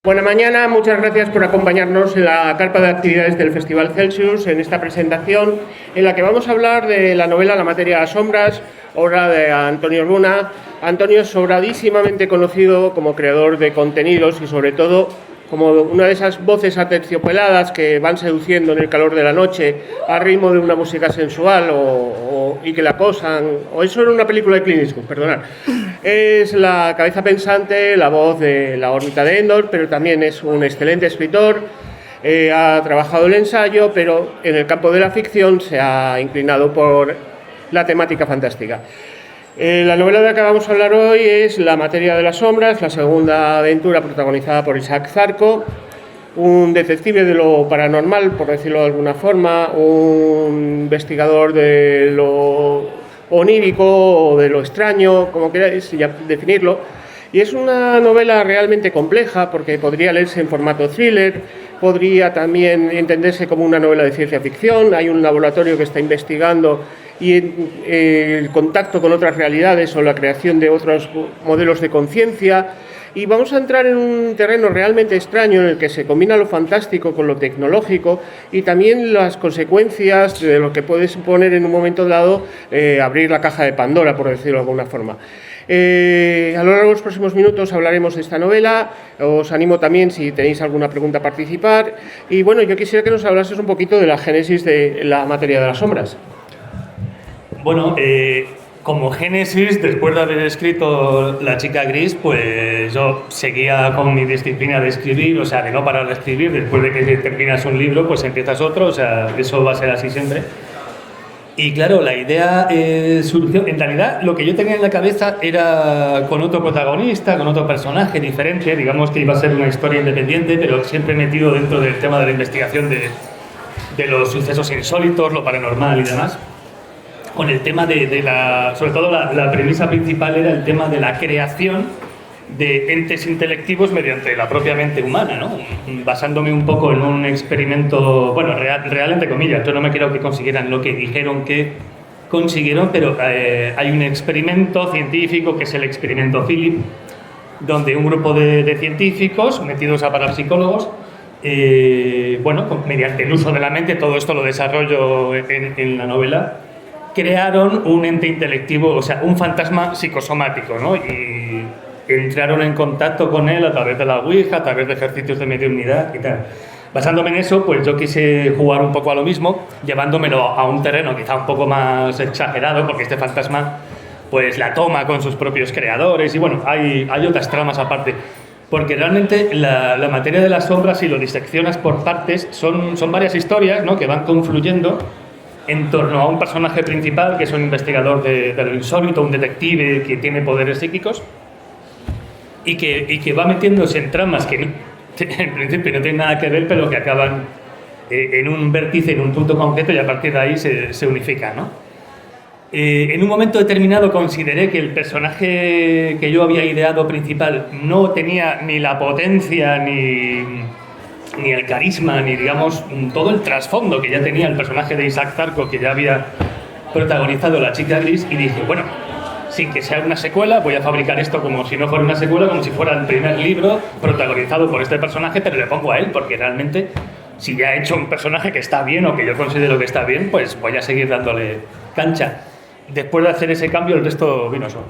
Buena mañana, muchas gracias por acompañarnos en la carpa de actividades del Festival Celsius, en esta presentación en la que vamos a hablar de la novela La materia de las sombras, obra de Antonio Runa. Antonio es sobradísimamente conocido como creador de contenidos y sobre todo como una de esas voces aterciopeladas que van seduciendo en el calor de la noche al ritmo de una música sensual y que la acosan, o eso era una película de Clint Eastwood, perdonad. Es la cabeza pensante, la voz de La órbita de Endor, pero también es un excelente escritor. Ha trabajado el ensayo, pero en el campo de la ficción se ha inclinado por la temática fantástica. La novela de la que vamos a hablar hoy es La materia de las sombras, la segunda aventura protagonizada por Isaac Zarco, un detective de lo paranormal, por decirlo de alguna forma, un investigador de lo onírico o de lo extraño, como queráis definirlo. Y es una novela realmente compleja porque podría leerse en formato thriller, podría también entenderse como una novela de ciencia ficción. Hay un laboratorio que está investigando y el contacto con otras realidades o la creación de otros modelos de conciencia. Y vamos a entrar en un terreno realmente extraño en el que se combina lo fantástico con lo tecnológico y también las consecuencias de lo que puede suponer en un momento dado abrir la caja de Pandora, por decirlo de alguna forma. A lo largo de los próximos minutos hablaremos de esta novela. Os animo también, si tenéis alguna pregunta, a participar. Y bueno, yo quisiera que nos hablases un poquito de la génesis de La materia de las sombras. Bueno, como génesis, después de haber escrito La chica gris, pues yo seguía con mi disciplina de escribir, o sea, de no parar de escribir. Después de que terminas un libro, pues empiezas otro, o sea, eso va a ser así siempre. Y claro, la idea surgió, en realidad lo que yo tenía en la cabeza era con otro protagonista, con otro personaje diferente, digamos que iba a ser una historia independiente, pero siempre metido dentro del tema de la investigación de los sucesos insólitos, lo paranormal y demás. Con el tema sobre todo la premisa principal era el tema de la creación de entes intelectivos mediante la propia mente humana, ¿no? Basándome un poco en un experimento, bueno, real entre comillas. Yo no me creo que consiguieran lo que dijeron que consiguieron, pero hay un experimento científico que es el experimento Philip, donde un grupo de científicos metidos a parapsicólogos, bueno, mediante el uso de la mente, todo esto lo desarrollo en la novela, crearon un ente intelectivo, o sea, un fantasma psicosomático, ¿no? Y entraron en contacto con él a través de la Ouija, a través de ejercicios de mediunidad y tal. Basándome en eso, pues yo quise jugar un poco a lo mismo, llevándomelo a un terreno quizá un poco más exagerado, porque este fantasma pues la toma con sus propios creadores y bueno, hay otras tramas aparte. Porque realmente la materia de las sombras, si lo diseccionas por partes, son varias historias, ¿no?, que van confluyendo en torno a un personaje principal que es un investigador de lo insólito, un detective que tiene poderes psíquicos y que va metiéndose en tramas que en principio no tienen nada que ver, pero que acaban en un vértice, en un punto concreto, y a partir de ahí se unifican, ¿no? En un momento determinado consideré que el personaje que yo había ideado principal no tenía ni la potencia ni el carisma, ni digamos todo el trasfondo que ya tenía el personaje de Isaac Zarco, que ya había protagonizado La chica gris, y dije, bueno, sin que sea una secuela, voy a fabricar esto como si no fuera una secuela, como si fuera el primer libro protagonizado por este personaje, pero le pongo a él, porque realmente si ya he hecho un personaje que está bien o que yo considero que está bien, pues voy a seguir dándole cancha. Después de hacer ese cambio, el resto vino solo.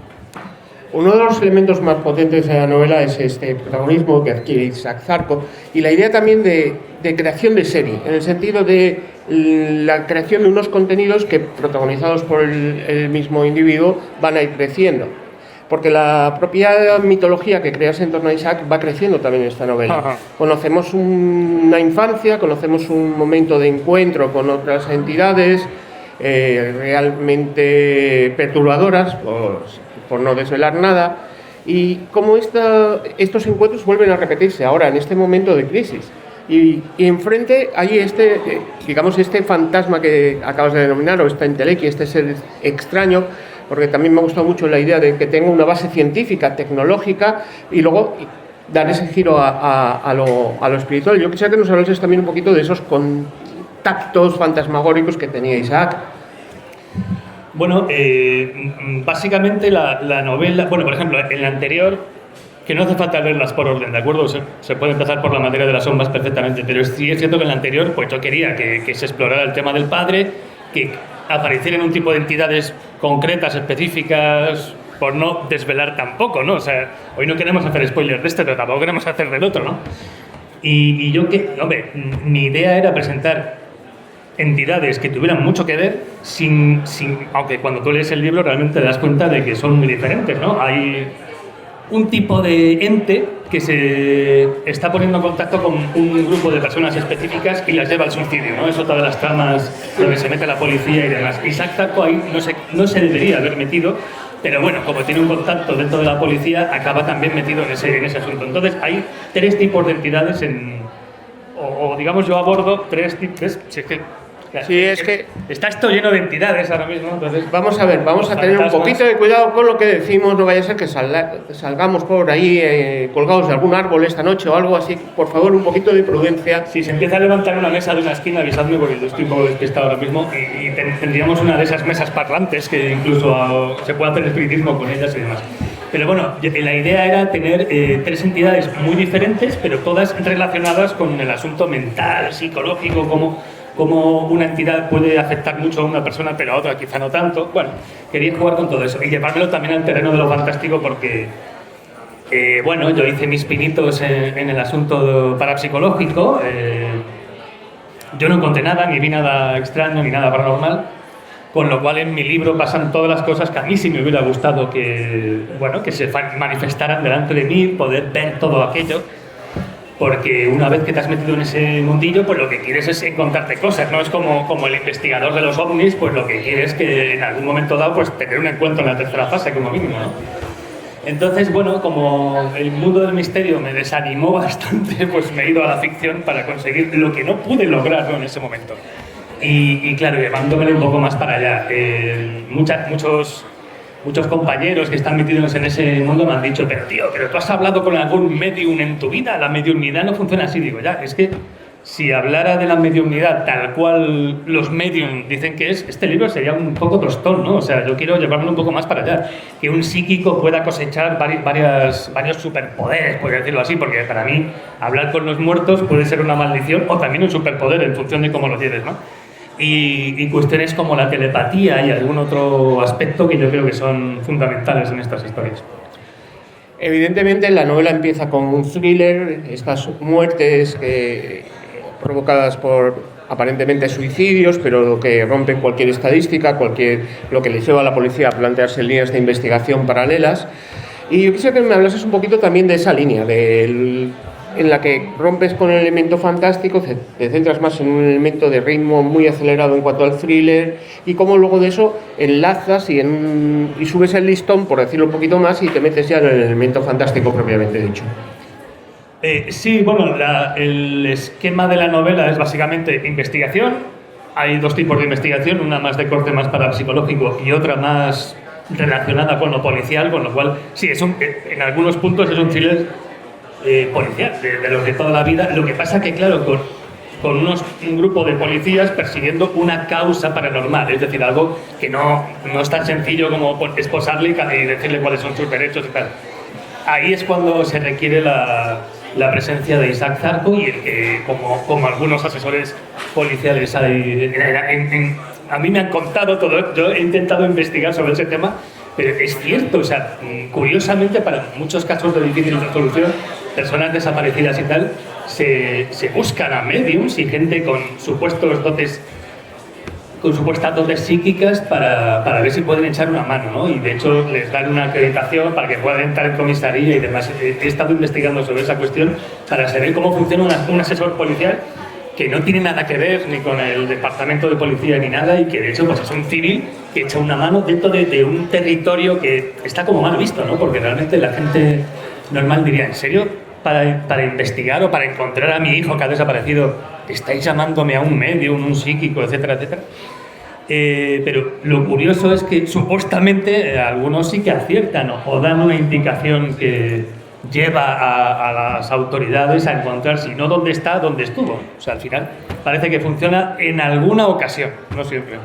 Uno de los elementos más potentes de la novela es este protagonismo que adquiere Isaac Zarco y la idea también de creación de serie, en el sentido de la creación de unos contenidos que, protagonizados por el mismo individuo, van a ir creciendo. Porque la propia mitología que creas en torno a Isaac va creciendo también en esta novela. Ajá. Conocemos una infancia, conocemos un momento de encuentro con otras entidades realmente perturbadoras, por no desvelar nada, y cómo estos encuentros vuelven a repetirse ahora en este momento de crisis. Y enfrente hay este fantasma que acabas de denominar, o esta entelequia, este ser extraño, porque también me ha gustado mucho la idea de que tenga una base científica, tecnológica, y luego dar ese giro a lo espiritual. Yo quisiera que nos hablases también un poquito de esos contactos fantasmagóricos que tenía Isaac. Bueno, básicamente la novela, bueno, por ejemplo, en la anterior que no hace falta leerlas por orden, ¿de acuerdo? Se puede empezar por la materia de las sombras perfectamente, pero sí es cierto que en la anterior pues yo quería que se explorara el tema del padre, que aparecieran un tipo de entidades concretas, específicas, por no desvelar tampoco, ¿no? O sea, hoy no queremos hacer spoilers de este, pero tampoco queremos hacer del otro, ¿no? Y yo hombre, mi idea era presentar entidades que tuvieran mucho que ver, aunque cuando tú lees el libro realmente te das cuenta de que son muy diferentes, ¿no? Hay un tipo de ente que se está poniendo en contacto con un grupo de personas específicas y las lleva al suicidio, ¿no? Eso todas las tramas donde se mete la policía y demás. Isaac Zarco ahí no se debería haber metido, pero bueno, como tiene un contacto dentro de la policía, acaba también metido en ese asunto. Entonces hay 3 tipos de entidades o digamos yo abordo 3 tipos. Sí, es que está esto lleno de entidades ahora mismo, entonces vamos a ver, vamos a tener un poquito de cuidado con lo que decimos, no vaya a ser que salgamos por ahí colgados de algún árbol esta noche o algo así. Por favor, un poquito de prudencia. Si se empieza a levantar una mesa de una esquina, avisadme porque yo estoy un poco despistado ahora mismo y tendríamos una de esas mesas parlantes que incluso se puede hacer espiritismo con ellas y demás. Pero bueno, la idea era tener 3 entidades muy diferentes, pero todas relacionadas con el asunto mental, psicológico, cómo una entidad puede afectar mucho a una persona, pero a otra quizá no tanto. Bueno, quería jugar con todo eso y llevármelo también al terreno de lo fantástico porque, bueno, yo hice mis pinitos en el asunto parapsicológico. Yo no conté nada, ni vi nada extraño, ni nada paranormal, con lo cual en mi libro pasan todas las cosas que a mí sí me hubiera gustado que se manifestaran delante de mí, poder ver todo aquello. Porque una vez que te has metido en ese mundillo, pues lo que quieres es encontrarte cosas, ¿no? Es como el investigador de los ovnis, pues lo que quiere es que en algún momento dado, pues tener un encuentro en la tercera fase, como mínimo, ¿no? Entonces, bueno, como el mundo del misterio me desanimó bastante, pues me he ido a la ficción para conseguir lo que no pude lograr, ¿no?, en ese momento. Y claro, llevándome un poco más para allá. Muchos compañeros que están metidos en ese mundo me han dicho, pero tío, ¿tú has hablado con algún medium en tu vida? La mediumnidad no funciona así. Digo, ya, es que si hablara de la mediumnidad tal cual los medium dicen que es, este libro sería un poco tostón, ¿no? O sea, yo quiero llevarlo un poco más para allá. Que un psíquico pueda cosechar varios superpoderes, por decirlo así, porque para mí hablar con los muertos puede ser una maldición o también un superpoder en función de cómo lo lleves, ¿no? Y cuestiones como la telepatía y algún otro aspecto que yo creo que son fundamentales en estas historias. Evidentemente la novela empieza con un thriller, estas muertes provocadas por aparentemente suicidios, pero que rompen cualquier estadística, lo que le lleva a la policía a plantearse líneas de investigación paralelas. Y yo quisiera que me hablases un poquito también de esa línea, en la que rompes con el elemento fantástico, te centras más en un elemento de ritmo muy acelerado en cuanto al thriller, y cómo luego de eso enlazas y subes el listón, por decirlo un poquito más, y te metes ya en el elemento fantástico propiamente dicho. Sí, bueno, el esquema de la novela es básicamente investigación. Hay 2 tipos de investigación, una más de corte más parapsicológico y otra más relacionada con lo policial, con lo cual, sí, en algunos puntos es un thriller policial, de los de toda la vida. Lo que pasa que, claro, con un grupo de policías persiguiendo una causa paranormal, es decir, algo que no es tan sencillo como esposarle y decirle cuáles son sus derechos y tal. Ahí es cuando se requiere la presencia de Isaac Zarco y como algunos asesores policiales hay, a mí me han contado todo, yo he intentado investigar sobre ese tema, pero es cierto, o sea, curiosamente para muchos casos de difícil resolución, personas desaparecidas y tal, se buscan a mediums y gente con supuestas dotes psíquicas para ver si pueden echar una mano, ¿no? Y de hecho les dan una acreditación para que puedan entrar en comisaría y demás. He estado investigando sobre esa cuestión para saber cómo funciona un asesor policial que no tiene nada que ver ni con el departamento de policía ni nada, y que de hecho pues es un civil que echa una mano dentro de un territorio que está como mal visto, ¿no? Porque realmente la gente normal diría, ¿en serio? Para investigar o para encontrar a mi hijo que ha desaparecido, estáis llamándome a un medium, un psíquico, etcétera, etcétera. Pero lo curioso es que supuestamente algunos sí que aciertan o dan una indicación que lleva a las autoridades a encontrar, si no dónde está, dónde estuvo. O sea, al final parece que funciona en alguna ocasión, no siempre.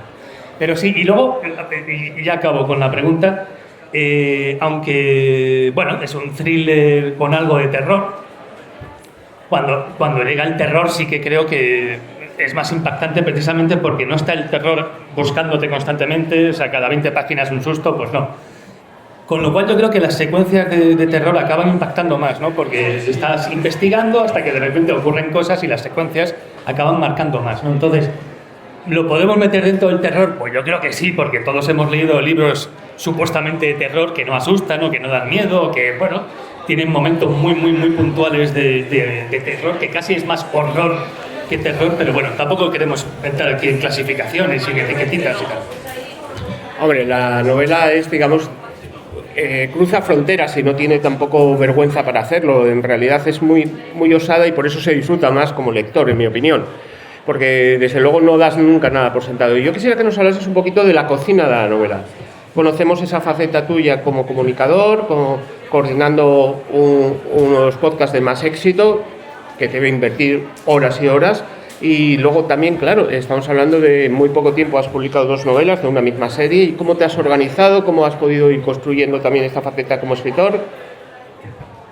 Pero sí, y luego, y ya acabo con la pregunta, Aunque, bueno, es un thriller con algo de terror. Cuando llega el terror sí que creo que es más impactante precisamente porque no está el terror buscándote constantemente, o sea, cada 20 páginas un susto, pues no. Con lo cual yo creo que las secuencias de terror acaban impactando más, ¿no? Porque estás investigando hasta que de repente ocurren cosas y las secuencias acaban marcando más, ¿no? Entonces, ¿lo podemos meter dentro del terror? Pues yo creo que sí, porque todos hemos leído libros supuestamente de terror que no asustan o que no dan miedo, o que, bueno, tienen momentos muy puntuales de terror, que casi es más horror que terror, pero bueno, tampoco queremos entrar aquí en clasificaciones y en etiquetitas y tal. Hombre, la novela es, digamos, cruza fronteras y no tiene tampoco vergüenza para hacerlo. En realidad es muy osada y por eso se disfruta más como lector, en mi opinión. Porque desde luego no das nunca nada por sentado. Y yo quisiera que nos hablases un poquito de la cocina de la novela. Conocemos esa faceta tuya como comunicador, como coordinando unos podcasts de más éxito, que te debe invertir horas y horas. Y luego también, claro, estamos hablando de muy poco tiempo, has publicado 2 novelas de una misma serie. ¿Y cómo te has organizado? ¿Cómo has podido ir construyendo también esta faceta como escritor?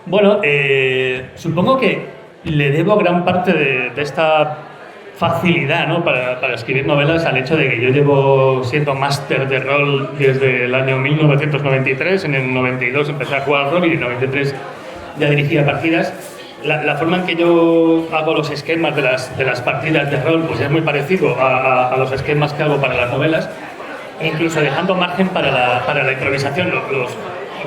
Bueno, supongo que le debo gran parte de esta facilidad, ¿no? para escribir novelas al hecho de que yo llevo siendo máster de rol desde el año 1993. En el 92 empecé a jugar rol y en el 93 ya dirigía partidas. La forma en que yo hago los esquemas de las partidas de rol pues es muy parecido a los esquemas que hago para las novelas, e incluso dejando margen para la improvisación. Los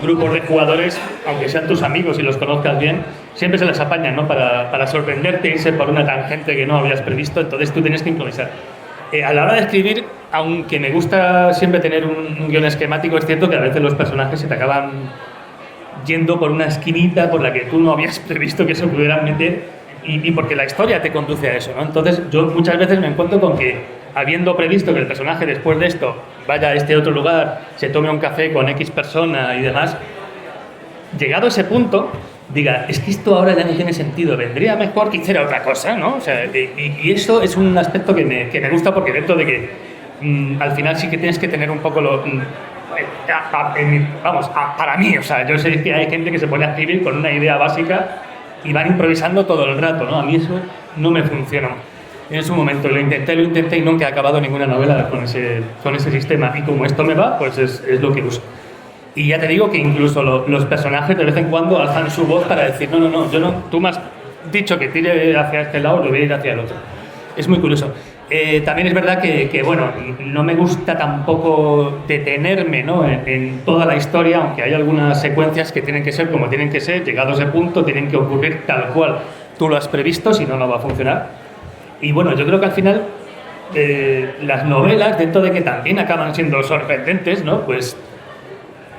grupos de jugadores, aunque sean tus amigos y los conozcas bien, siempre se les apañan, ¿no? para sorprenderte, irse por una tangente que no habías previsto, entonces tú tienes que improvisar. A la hora de escribir, aunque me gusta siempre tener un guión esquemático, es cierto que a veces los personajes se te acaban yendo por una esquinita por la que tú no habías previsto que se pudieran meter, y porque la historia te conduce a eso, ¿no? Entonces yo muchas veces me encuentro con que, habiendo previsto que el personaje después de esto vaya a este otro lugar, se tome un café con X persona y demás, llegado a ese punto, diga, es que esto ahora ya no tiene sentido, vendría mejor que hiciera otra cosa, ¿no? O sea, y eso es un aspecto que me gusta, porque dentro de que al final sí que tienes que tener un poco para mí, o sea, yo sé que hay gente que se pone a escribir con una idea básica y van improvisando todo el rato, ¿no? A mí eso no me funcionó. En su momento lo intenté y nunca he acabado ninguna novela con ese sistema, y como esto me va, pues es lo que uso. Y ya te digo que incluso los personajes de vez en cuando alzan su voz para decir, no, yo no, tú me has dicho que tire hacia este lado, lo voy a ir hacia el otro. Es muy curioso. También es verdad que, bueno, no me gusta tampoco detenerme, ¿no? en toda la historia, aunque hay algunas secuencias que tienen que ser como tienen que ser, llegado a ese punto, tienen que ocurrir tal cual tú lo has previsto, si no, no va a funcionar. Y bueno, yo creo que al final las novelas, dentro de que también acaban siendo sorprendentes, ¿no? Pues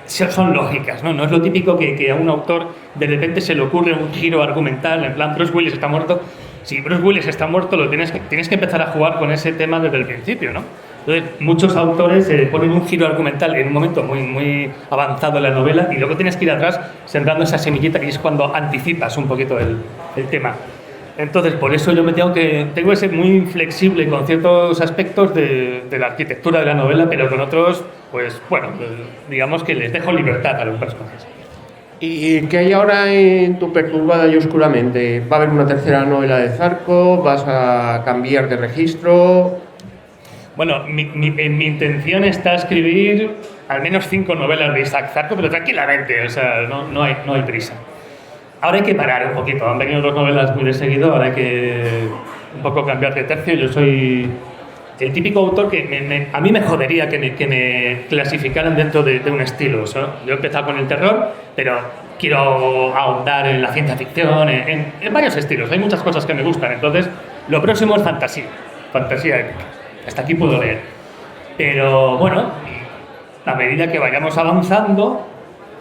son lógicas, ¿no? No es lo típico que a un autor de repente se le ocurre un giro argumental, en plan, Bruce Willis está muerto. Si Bruce Willis está muerto, tienes que empezar a jugar con ese tema desde el principio, ¿no? Entonces, muchos autores ponen un giro argumental en un momento muy avanzado en la novela, y luego tienes que ir atrás sembrando esa semillita, que es cuando anticipas un poquito el tema. Entonces, por eso yo tengo que ser muy flexible con ciertos aspectos de la arquitectura de la novela, pero con otros, pues bueno, digamos que les dejo libertad a los personajes. ¿Y qué hay ahora en Tu perturbada y oscuramente? ¿Va a haber una tercera novela de Zarco? ¿Vas a cambiar de registro? Bueno, mi intención está escribir al menos 5 novelas de Isaac Zarco, pero tranquilamente, o sea, no hay prisa. Ahora hay que parar un poquito, han venido 2 novelas muy de seguido, ahora hay que un poco cambiar de tercio. Yo soy el típico autor que a mí me jodería que me clasificaran dentro de un estilo. ¿Sí? Yo he empezado con el terror, pero quiero ahondar en la ciencia ficción, en varios estilos. Hay muchas cosas que me gustan, entonces lo próximo es fantasía épica. Hasta aquí puedo leer. Pero bueno, a medida que vayamos avanzando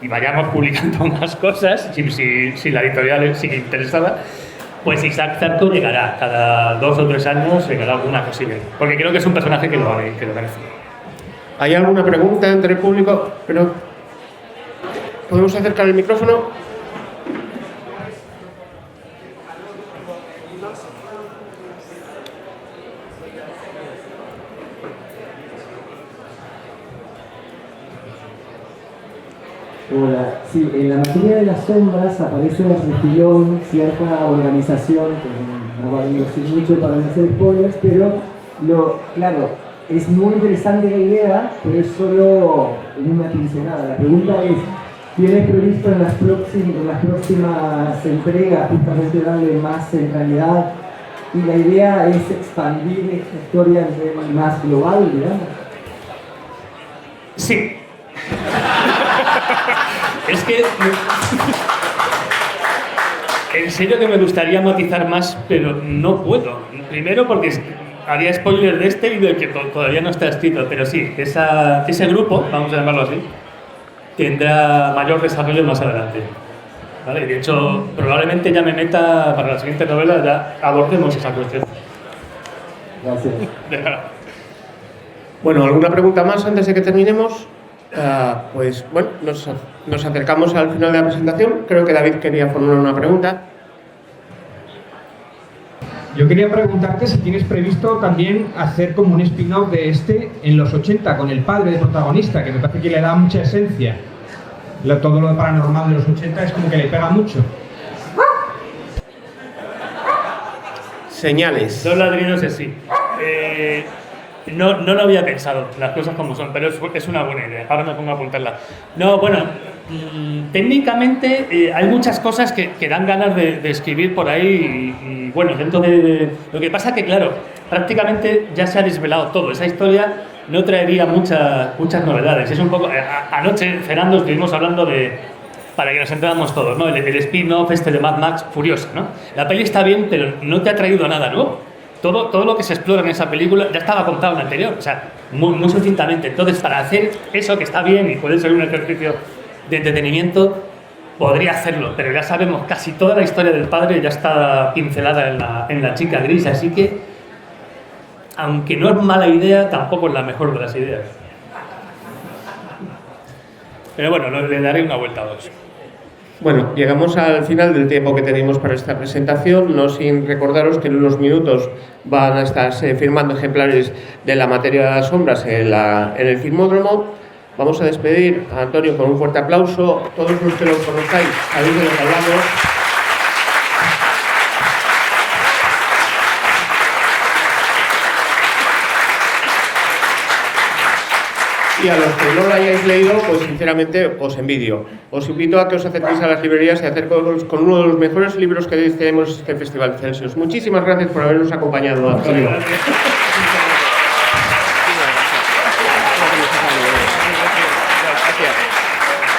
y vayamos publicando más cosas, si la editorial sigue interesada, pues Isaac Zarco llegará cada 2 o 3 años, llegará alguna cosilla, porque creo que es un personaje que lo vale, que lo merece. ¿Hay alguna pregunta entre el público? Pero ¿podemos acercar el micrófono? Hola, sí, en la materia de las sombras aparece el refilón, cierta organización, que no va a decir mucho para no hacer spoilers, pero claro, es muy interesante la idea, pero es solo una pincelada. La pregunta es, ¿tienes previsto en las próximas entregas justamente darle más centralidad? Y la idea es expandir esta historia a nivel más global, digamos. Sí. Es que en serio que me gustaría matizar más, pero no puedo. Primero porque haría spoiler de este y del que todavía no está escrito, pero sí, ese grupo, vamos a llamarlo así, tendrá mayor desarrollo más adelante. ¿Vale? De hecho, probablemente ya me meta para la siguiente novela, ya abordemos esa cuestión. Gracias. Bueno, ¿alguna pregunta más antes de que terminemos? Pues bueno, nos acercamos al final de la presentación. Creo que David quería formular una pregunta. Yo quería preguntarte si tienes previsto también hacer como un spin-off de este en los 80 con el padre de protagonista, que me parece que le da mucha esencia. Todo lo paranormal de los 80 es como que le pega mucho. Señales. Dos ladridos es sí. No lo había pensado, las cosas como son, pero es una buena idea. Ahora me pongo a apuntarla. No, bueno, técnicamente hay muchas cosas que dan ganas de escribir por ahí y bueno, dentro de... Lo que pasa que, claro, prácticamente ya se ha desvelado todo. Esa historia no traería muchas novedades. Es un poco... Anoche, cenando, estuvimos hablando de... Para que nos entráramos todos, ¿no? El spin-off este de Mad Max, Furiosa, ¿no? La peli está bien, pero no te ha traído nada nuevo. Todo lo que se explora en esa película ya estaba contado en la anterior, o sea, muy sucintamente. Entonces, para hacer eso que está bien y puede ser un ejercicio de entretenimiento, podría hacerlo, pero ya sabemos, casi toda la historia del padre ya está pincelada en la chica gris, así que, aunque no es mala idea, tampoco es la mejor de las ideas. Pero bueno, le daré una vuelta a dos. Bueno, llegamos al final del tiempo que tenemos para esta presentación, no sin recordaros que en unos minutos van a estar firmando ejemplares de la materia de las sombras en el Filmódromo. Vamos a despedir a Antonio con un fuerte aplauso. Todos los que lo conozcáis sabéis de lo que hablamos. Y a los que no lo hayáis leído, pues sinceramente os envidio. Os invito a que os acerquéis a las librerías y acerquéis con uno de los mejores libros que tenemos en este Festival Celsius. Muchísimas gracias por habernos acompañado, Antonio.